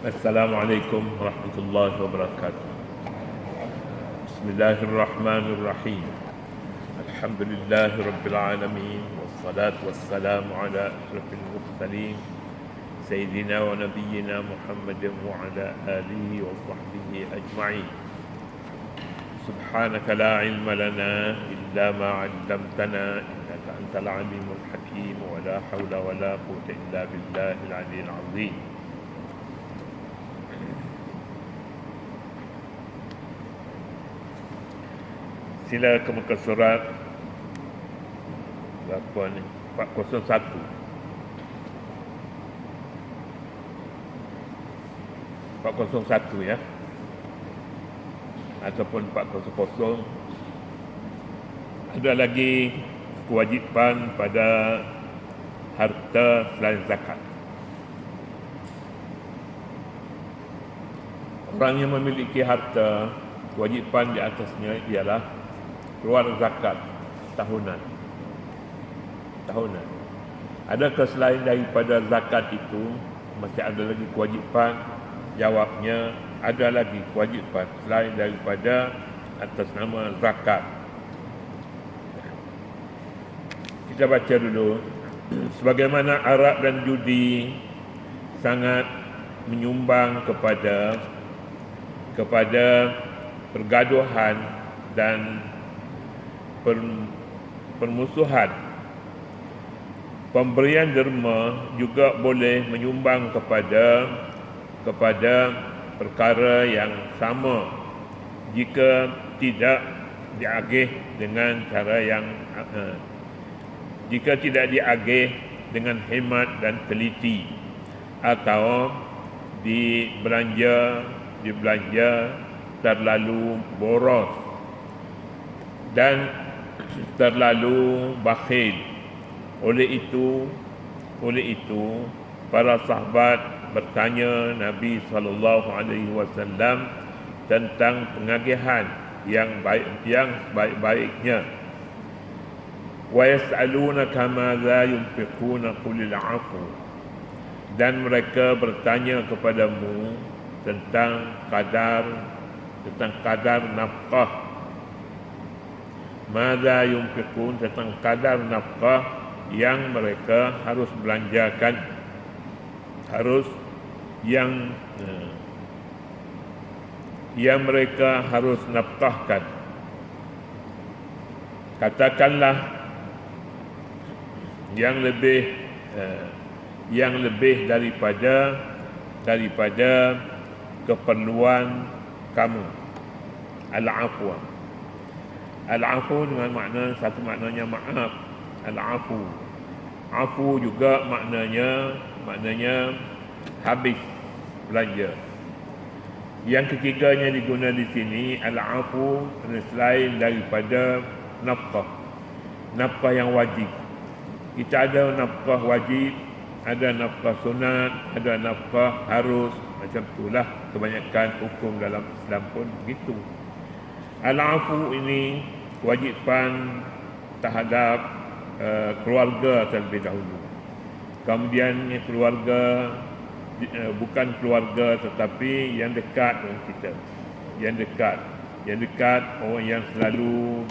Assalamualaikum warahmatullahi wabarakatuh. Bismillahirrahmanirrahim. Alhamdulillahi rabbil alamin wassalatu wassalamu ala asyrafil mursalin sayyidina wa nabiyyina Muhammadin wa ala alihi wa sahbihi ajma'in. Subhanaka la ilma lana illa ma 'allamtana innaka antal alimul hakim wa la hawla wa la quwwata illa billahil aliyyil 'azim. Sila ke muka surat berapa ni? 401. 401 ya. Ataupun 400. Ada lagi kewajipan pada harta selain zakat. Orang yang memiliki harta, kewajipan di atasnya ialah keluar zakat tahunan. Adakah selain daripada zakat itu masih ada lagi kewajipan? Jawabnya, ada lagi kewajipan selain daripada atas nama zakat. Kita baca dulu. Sebagaimana arak dan judi sangat menyumbang kepada pergaduhan dan permusuhan, pemberian derma juga boleh menyumbang kepada perkara yang sama jika tidak diagih dengan cara yang jika tidak diagih dengan hemat dan teliti, atau dibelanja terlalu boros dan terlalu bakhil. Oleh itu para sahabat bertanya Nabi SAW tentang pengagihan yang baik-baiknya. Wa yas'alunaka madza yunfiquna qulil 'afu, dan mereka bertanya kepadamu tentang kadar nafkah. Madza yunfiqun, tentang kadar nafkah yang mereka harus belanjakan, yang mereka harus nafkahkan. Katakanlah yang lebih daripada keperluan kamu. Al-afwa. Al-afu dengan satu maknanya maaf. Al-afu. Afu juga maknanya habis belanja. Yang ketiganya diguna di sini, al-afu, selain daripada nafkah yang wajib. Kita ada nafkah wajib, ada nafkah sunat, ada nafkah harus. Macam itulah kebanyakan hukum dalam Islam pun begitu. Al-afu ini kewajipan terhadap keluarga terlebih dahulu. Kemudian keluarga, bukan keluarga tetapi yang dekat dengan kita. Yang dekat, orang yang selalu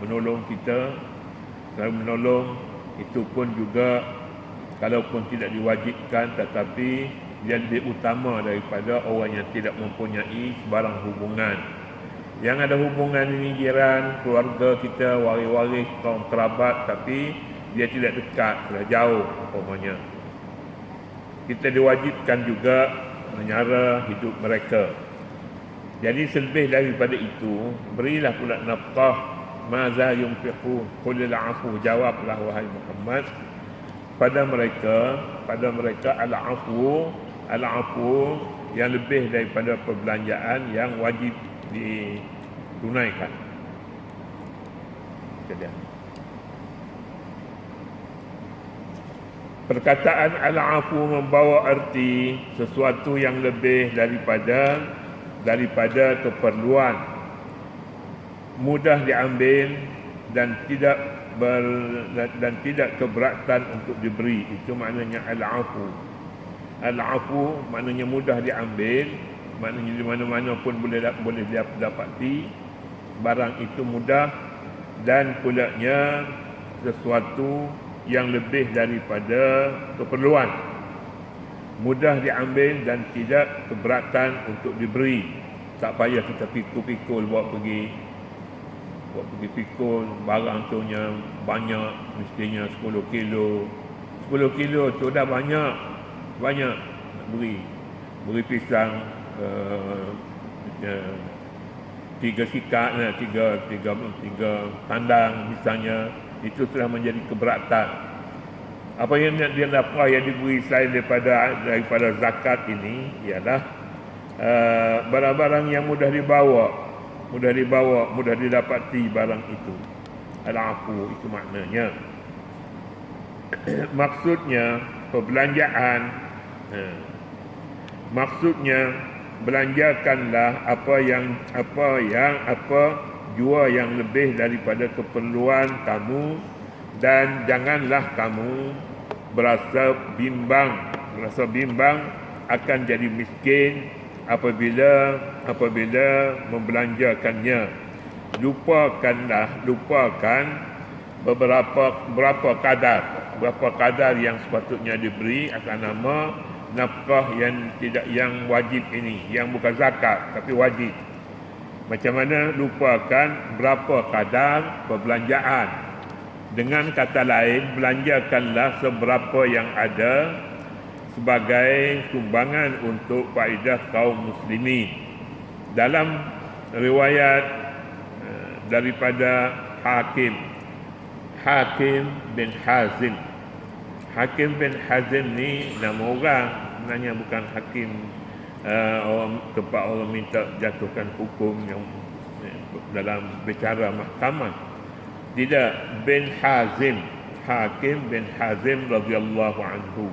menolong kita, selalu menolong. Itu pun juga kalaupun tidak diwajibkan, tetapi dia lebih utama daripada orang yang tidak mempunyai sebarang hubungan. Yang ada hubungan ini jiran, keluarga kita, waris-waris, kaum kerabat, tapi dia tidak dekat, sudah jauh umpamanya. Kita diwajibkan juga menyara hidup mereka. Jadi selebih daripada itu, berilah pula nafkah. Maza yunfiqun qulil 'afu, jawablah wahai Muhammad pada mereka al-'afu yang lebih daripada perbelanjaan yang wajib ditunaikan. Perkataan al-'afu membawa arti sesuatu yang lebih daripada keperluan, mudah diambil dan tidak keberatan untuk diberi. Itu maknanya al-'afu. Al-afu maknanya mudah diambil, maknanya di mana-mana pun boleh dapati barang itu mudah, dan pulaknya sesuatu yang lebih daripada keperluan, mudah diambil dan tidak keberatan untuk diberi. Tak payah kita pikul-pikul bawa pergi pikul barang tu nya banyak, mestinya 10 kilo. 10 kilo tu dah banyak nak beri pisang 3 sikat, 3 tandang misalnya, itu telah menjadi keberatan. Apa yang dia dapat yang diberi selain daripada zakat ini ialah barang-barang yang mudah dibawa, mudah didapati barang itu. Al-afu itu maknanya. Maksudnya perbelanjaan, maksudnya belanjakanlah jua yang lebih daripada keperluan kamu, dan janganlah kamu berasa bimbang akan jadi miskin apabila membelanjakannya. Lupakan berapa kadar yang sepatutnya diberi atas nama nafkah yang wajib ini, yang bukan zakat tapi wajib. Macam mana lupakan berapa kadar perbelanjaan. Dengan kata lain, belanjakanlah seberapa yang ada sebagai sumbangan untuk faedah kaum muslimin. Dalam riwayat daripada Hakim bin Hazim. Hakim bin Hazim ni nama orang, sebenarnya bukan hakim tempat orang minta jatuhkan hukum yang dalam bicara mahkamah. Tidak, bin Hazim, Hakim bin Hazim radhiyallahu anhu.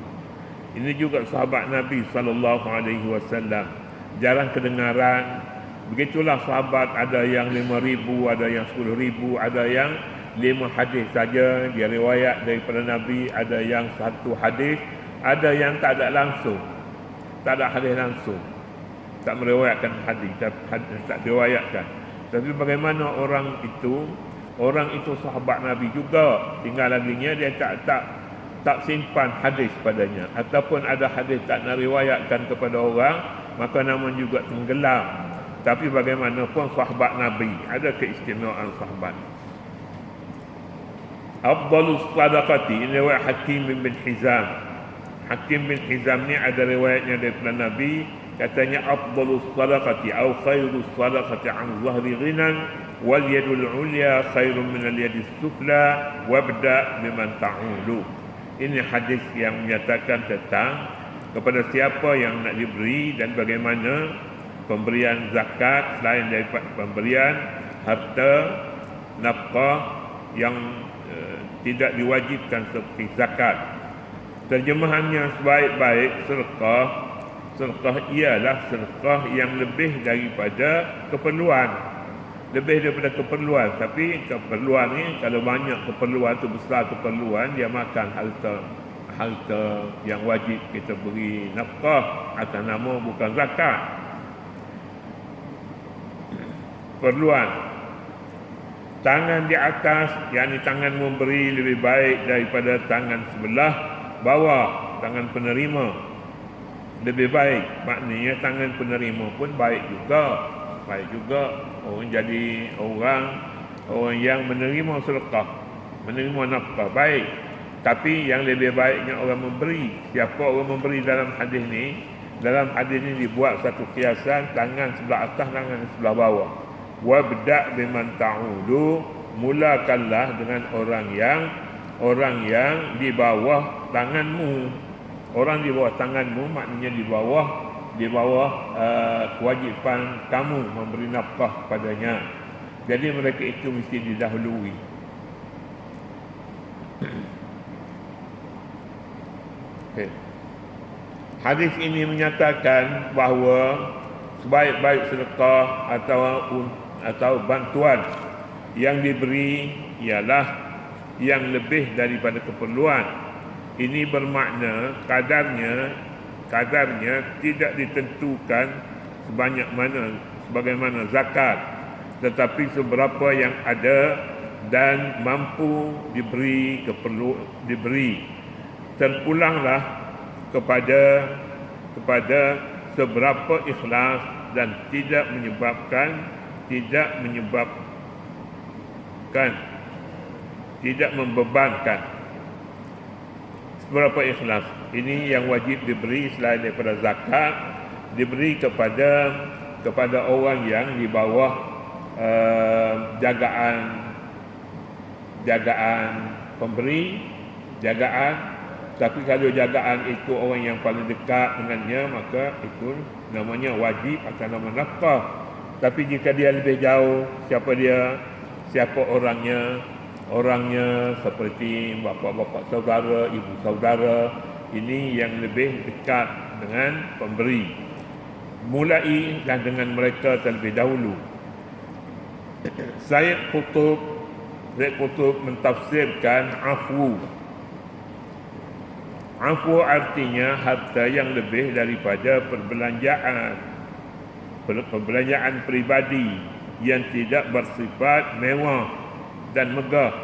Ini juga sahabat Nabi SAW. Jarang kedengaran. Begitulah sahabat, ada yang 5,000, ada yang 10,000, ada yang 5 hadis saja dia riwayat daripada Nabi, ada yang 1 hadis, ada yang tak ada hadis langsung, tak meriwayatkan hadis, tak diriwayatkan. Tapi bagaimana orang itu sahabat Nabi juga, tinggal laginya dia tak simpan hadis padanya, ataupun ada hadis tak nak riwayatkan kepada orang, maka nama juga tenggelam. Tapi bagaimanapun sahabat Nabi, ada keistimewaan sahabat. Afdalus sadaqati, ini riwayat Hakim bin Hizam. Hakim bin Hizam ni ada riwayatnya daripada Nabi, katanya afdalus sadaqati au khairus sadaqati an zahri ghinan wal yadul ulya khairun min al yadis sufla wabda biman ta'ulu. Ini hadis yang menyatakan tentang kepada siapa yang nak diberi dan bagaimana pemberian zakat selain daripada pemberian harta nafkah yang tidak diwajibkan seperti zakat. Terjemahannya sebaik-baik sedekah ialah sedekah yang lebih daripada keperluan. Tapi keperluan ni, kalau banyak keperluan tu, besar keperluan, dia makan harta yang wajib kita beri nafkah atas nama bukan zakat. Perluan tangan di atas, yakni tangan memberi lebih baik daripada tangan sebelah bawah, tangan penerima lebih baik. Maknanya tangan penerima pun baik juga. Orang jadi orang yang menerima sedekah, menerima nafkah baik. Tapi yang lebih baiknya orang memberi. Siapa orang memberi dalam hadis ni? Dalam hadis ni dibuat satu kiasan, tangan sebelah atas, tangan sebelah bawah. Wabda biman ta'udu, mulakanlah dengan orang yang di bawah tanganmu. Orang di bawah tanganmu maknanya di bawah kewajipan kamu memberi nafkah padanya. Jadi mereka itu mesti didahului. Okay. Hadis ini menyatakan bahawa sebaik-baik sedekah atau bantuan yang diberi ialah yang lebih daripada keperluan. Ini bermakna kadarnya tidak ditentukan sebagaimana zakat, tetapi seberapa yang ada dan mampu diberi. Terpulanglah kepada seberapa ikhlas dan tidak membebankan. Seberapa ikhlas ini yang wajib diberi selain daripada zakat, diberi kepada orang yang di bawah jagaan pemberi, tapi kalau jagaan itu orang yang paling dekat dengannya, maka itu namanya wajib atas nama nafkah. Tapi jika dia lebih jauh, siapa orangnya seperti bapa-bapa saudara, ibu saudara, ini yang lebih dekat dengan pemberi, mulailah dengan mereka terlebih dahulu. Sayyid Qutb mentafsirkan afu artinya harta yang lebih daripada perbelanjaan pribadi yang tidak bersifat mewah dan megah.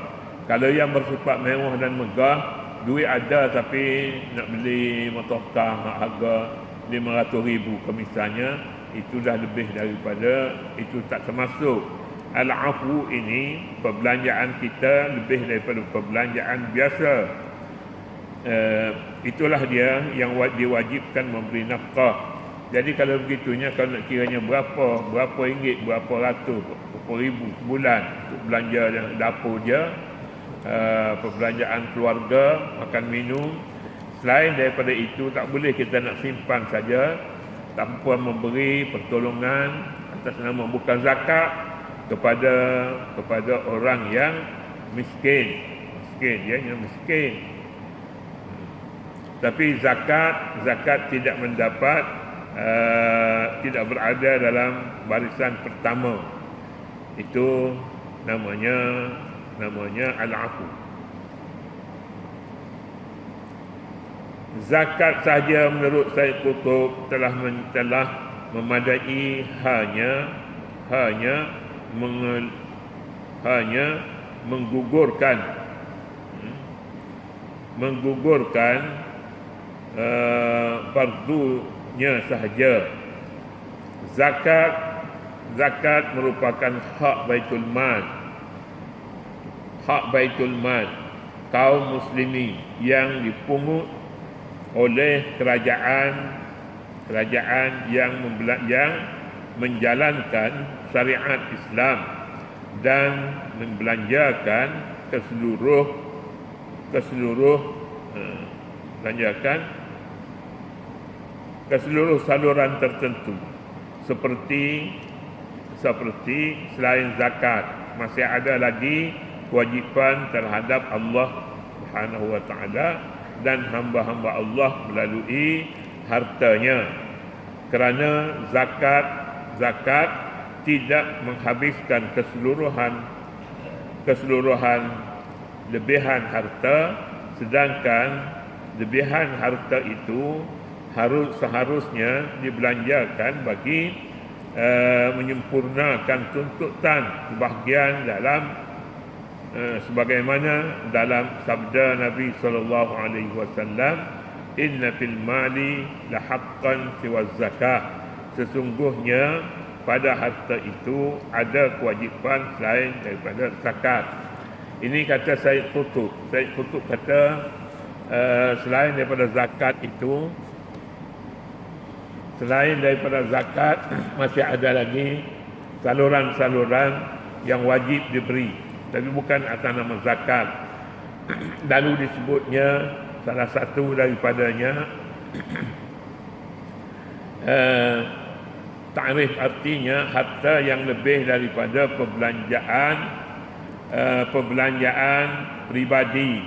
Kalau yang bersifat mewah dan megah, duit ada tapi nak beli motorkar harga 500,000 misalnya, itu dah lebih daripada itu, tak termasuk. Al-afu ini perbelanjaan kita lebih daripada perbelanjaan biasa. Itulah dia yang diwajibkan memberi nafkah. Jadi kalau begitunya, kalau nak kiranya berapa ringgit, berapa ratus, berapa ribu sebulan untuk belanja dapur dia, perbelanjaan keluarga, makan minum. Selain daripada itu, tak boleh kita nak simpan saja tanpa memberi pertolongan atas nama bukan zakat kepada orang yang miskin, yang miskin. Tapi zakat tidak tidak berada dalam barisan pertama. Itu namanya al-afu. Zakat saja menurut Sayyid Qutb telah memadai hanya menggugurkan fardunya sahaja. Zakat merupakan hak baitul mal kaum muslimin yang dipungut oleh kerajaan yang menjalankan syariat Islam dan membelanjakan ke seluruh saluran tertentu, seperti selain zakat masih ada lagi kewajipan terhadap Allah Subhanahu wa taala dan hamba-hamba Allah melalui hartanya. Kerana zakat tidak menghabiskan keseluruhan lebihan harta, sedangkan lebihan harta itu seharusnya dibelanjakan bagi menyempurnakan tuntutan sebahagian sebagaimana dalam sabda Nabi sallallahu alaihi wasallam, inna fil mali la haqqan siwa zakah, sesungguhnya pada harta itu ada kewajipan selain daripada zakat. Ini kata Sayyid Qutb kata selain daripada zakat masih ada lagi saluran-saluran yang wajib diberi, tapi bukan atas nama zakat. Lalu disebutnya salah satu daripadanya ta'rif artinya harta yang lebih daripada perbelanjaan pribadi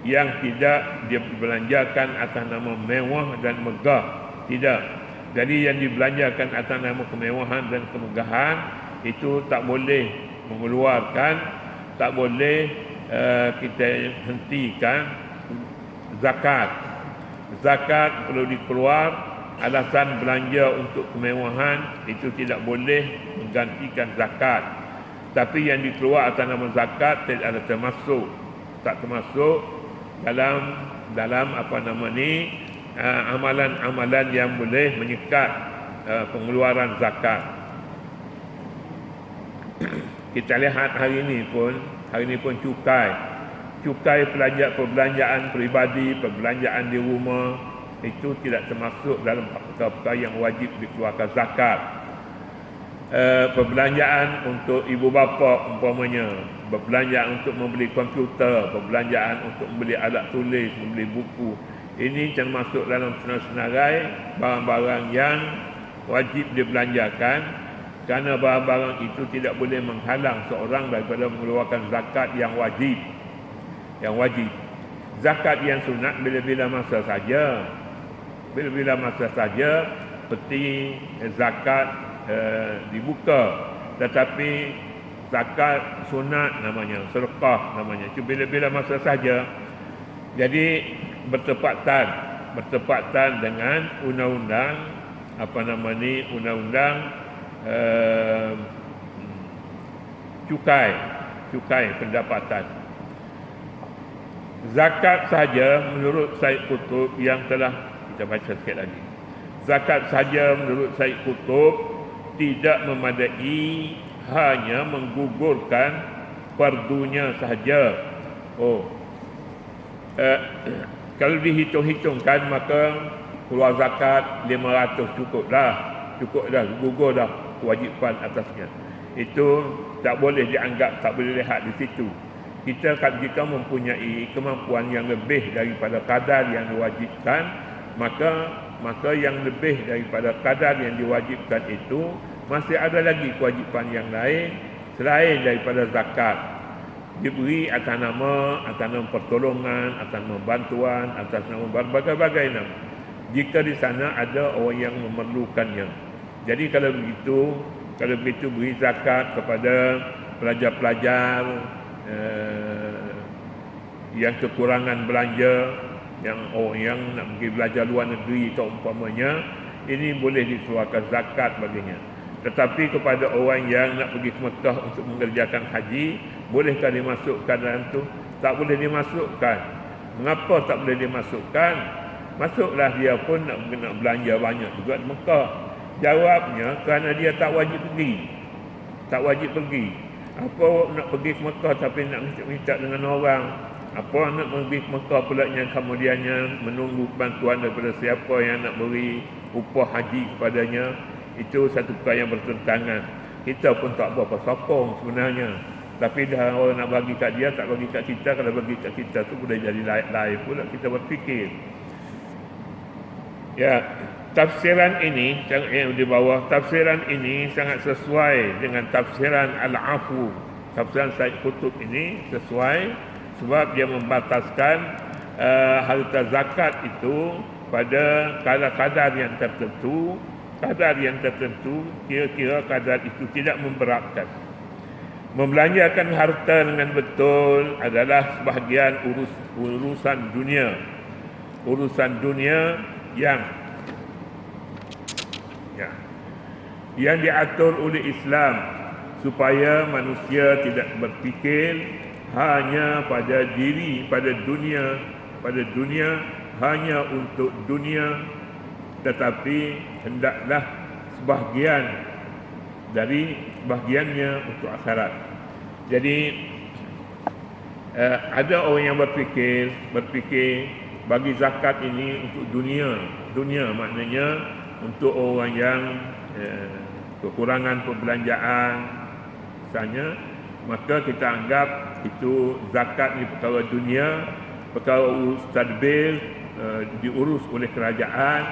yang tidak dibelanjakan atas nama mewah dan megah. Tidak. Jadi yang dibelanjakan atas nama kemewahan dan kemegahan itu tak boleh mengeluarkan, tak boleh kita hentikan zakat. zakat perlu dikeluar, alasan belanja untuk kemewahan itu tidak boleh menggantikan zakat. Tapi yang dikeluar atas nama zakat tidak ada tak termasuk dalam amalan-amalan yang boleh menyekat pengeluaran zakat. Kita lihat hari ini pun cukai perbelanjaan peribadi, perbelanjaan di rumah itu tidak termasuk dalam perkara yang wajib dikeluarkan zakat. Perbelanjaan untuk ibu bapa umpamanya, perbelanjaan untuk membeli komputer, perbelanjaan untuk membeli alat tulis, membeli buku, ini termasuk dalam senarai barang-barang yang wajib dibelanjakan, kerana barang-barang itu tidak boleh menghalang seorang daripada mengeluarkan zakat yang wajib. Zakat yang sunat bila-bila masa saja, seperti zakat dibuka. Tetapi zakat sunat namanya, sedekah namanya, itu bila-bila masa saja. Jadi bertepatan dengan undang-undang cukai pendapatan. Zakat saja menurut Syed Qutb yang telah kita baca sikit lagi. Zakat saja menurut Syed Qutb tidak memadai, hanya menggugurkan fardunya sahaja. Kalau dihitung-hitungkan maka keluar zakat 500 cukup dah, gugur dah kewajipan atasnya. Itu tak boleh dianggap, tak boleh lihat di situ. Jika mempunyai kemampuan yang lebih daripada kadar yang diwajibkan, maka yang lebih daripada kadar yang diwajibkan itu masih ada lagi kewajipan yang lain selain daripada zakat. Diberi atas nama pertolongan, atas nama bantuan, atas nama berbagai-bagai nama, jika di sana ada orang yang memerlukannya. Jadi kalau begitu beri zakat kepada pelajar-pelajar yang kekurangan belanja, yang nak pergi belajar luar negeri umpamanya, ini boleh dikeluarkan zakat baginya. Tetapi kepada orang yang nak pergi ke Mekah untuk mengerjakan haji, bolehkah dimasukkan dalam tu? Tak boleh dimasukkan. Mengapa tak boleh dimasukkan? Masuklah dia pun nak belanja banyak juga di Mekah. Jawabnya kerana dia tak wajib pergi. Apa nak pergi ke Mekah tapi nak minta dengan orang? Apa nak pergi ke Mekah pula yang kemudiannya menunggu bantuan daripada siapa yang nak beri upah haji kepadanya? Itu satu perkara yang bertentangan. Kita pun tak berapa sokong sebenarnya, tapi dah orang nak bagi kat dia, tak bagi kat kita. Kalau bagi kat kita tu boleh jadi lain pula kita berfikir. Ya, tafsiran ini yang di bawah, tafsiran ini sangat sesuai dengan tafsiran Al-Afu. Tafsiran Syed Qutb ini sesuai sebab dia membataskan harta zakat itu pada kadar yang tertentu. Kira-kira kadar itu tidak memberatkan. Membelanjakan harta dengan betul adalah sebahagian urusan dunia yang diatur oleh Islam, supaya manusia tidak berfikir hanya pada dunia, hanya untuk dunia, tetapi hendaklah sebahagiannya untuk akhirat. Jadi ada orang yang berfikir bagi zakat ini untuk dunia maknanya untuk orang yang kekurangan perbelanjaan misalnya, maka kita anggap itu zakat ni perkara dunia, perkara urus tadbir, diurus oleh kerajaan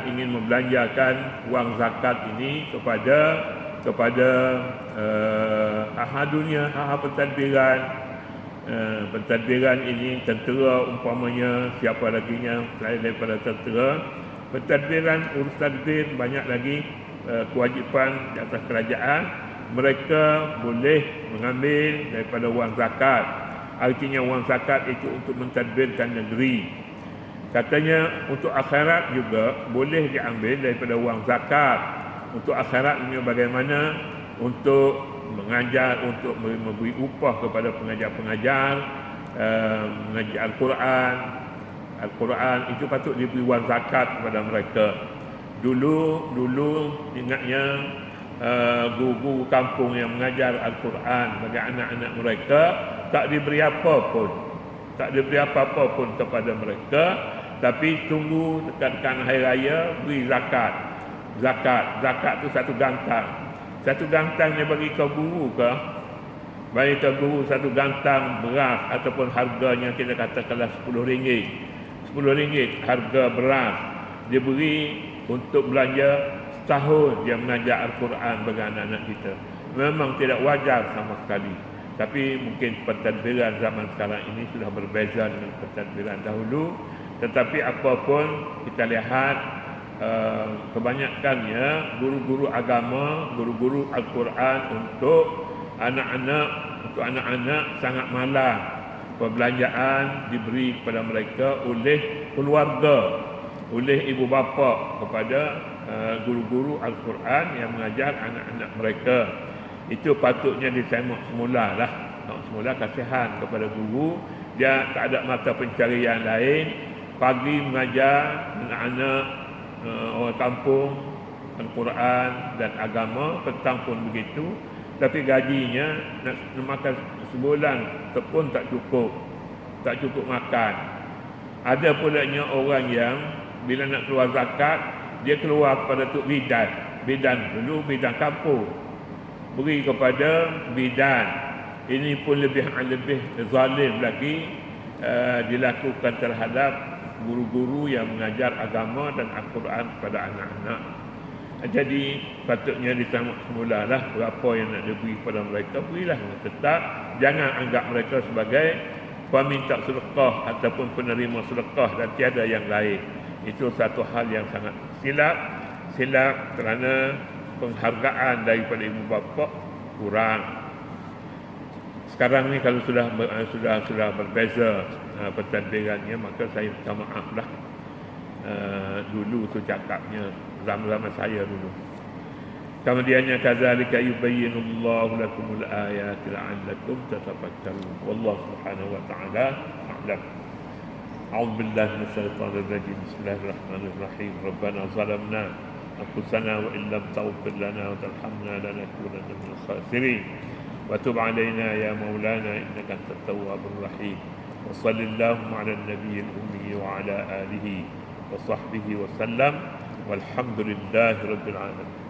ingin membelanjakan wang zakat ini kepada hal dunia, hal pentadbiran ini, tentera umpamanya, siapa laginya selain daripada tentera, pentadbiran, urus tadbir, banyak lagi kewajipan di atas kerajaan. Mereka boleh mengambil daripada wang zakat. Artinya wang zakat itu untuk mentadbirkan negeri. Katanya untuk akhirat juga boleh diambil daripada wang zakat. Untuk akhirat ini bagaimana? Untuk mengajar, untuk memberi upah kepada pengajar-pengajar, mengajar Al-Quran. Al-Quran itu patut diberi wang zakat kepada mereka. Dulu ingatnya guru kampung yang mengajar Al-Quran bagi anak-anak mereka tak diberi apa-apa pun kepada mereka, tapi tunggu dekat hari raya beri zakat. Zakat tu satu gantang dia bagi ke guru ke, bagi ke guru satu gantang beras ataupun harganya kita katakanlah RM10 harga beras dia beri untuk belanja setahun dia mengajar Al-Quran bagi anak-anak kita. Memang tidak wajar sama sekali, tapi mungkin pentadbiran zaman sekarang ini sudah berbeza dengan pentadbiran dahulu. Tetapi apapun kita lihat kebanyakannya guru-guru agama, guru-guru Al-Quran untuk anak-anak sangat malas. Perbelanjaan diberi kepada mereka oleh keluarga, oleh ibu bapa kepada guru-guru Al-Quran yang mengajar anak-anak mereka. Itu patutnya disemak semula lah. Semula kasihan kepada guru, dia tak ada mata pencarian lain. Pagi mengajar anak-anak orang kampung Al-Quran dan agama, petang pun begitu. Tapi gajinya nak makan sebulan pun tak cukup makan. Ada pulanya orang yang bila nak keluar zakat, dia keluar kepada tok bidan dulu, bidan kampung, beri kepada bidan. Ini pun lebih zalim lagi dilakukan terhadap guru-guru yang mengajar agama dan Al-Quran kepada anak-anak. Jadi patutnya ditengok semula lah berapa yang nak diberi kepada mereka, berilah. Tetap jangan anggap mereka sebagai peminta sedekah ataupun penerima sedekah dan tiada yang lain. Itu satu hal yang sangat silap kerana penghargaan daripada ibu bapa kurang. Sekarang ni kalau sudah berbeza pentadbirannya, maka saya minta maaf lah. Dulu tu cakapnya zaman saya dulu. Kemudiannya kadzalika yubayyinullahu lakumul ayati la'allakum tatafakkarun. Wallahu subhanahu wa ta'ala a'lam. A'udzu billahi minasyaitonir rajim. Bismillahirrahmanirrahim. Rabbana zalamna anfusana wa illam taghfir lana wa tarhamna lanakunanna minal khasirin. Wa tub 'alaina ya maulana innaka antat tawwabur rahim. Wa sallallahu 'ala an-nabiyil ummi wa 'ala alihi wa sahbihi wa sallam. Walhamdulillahi rabbil alamin.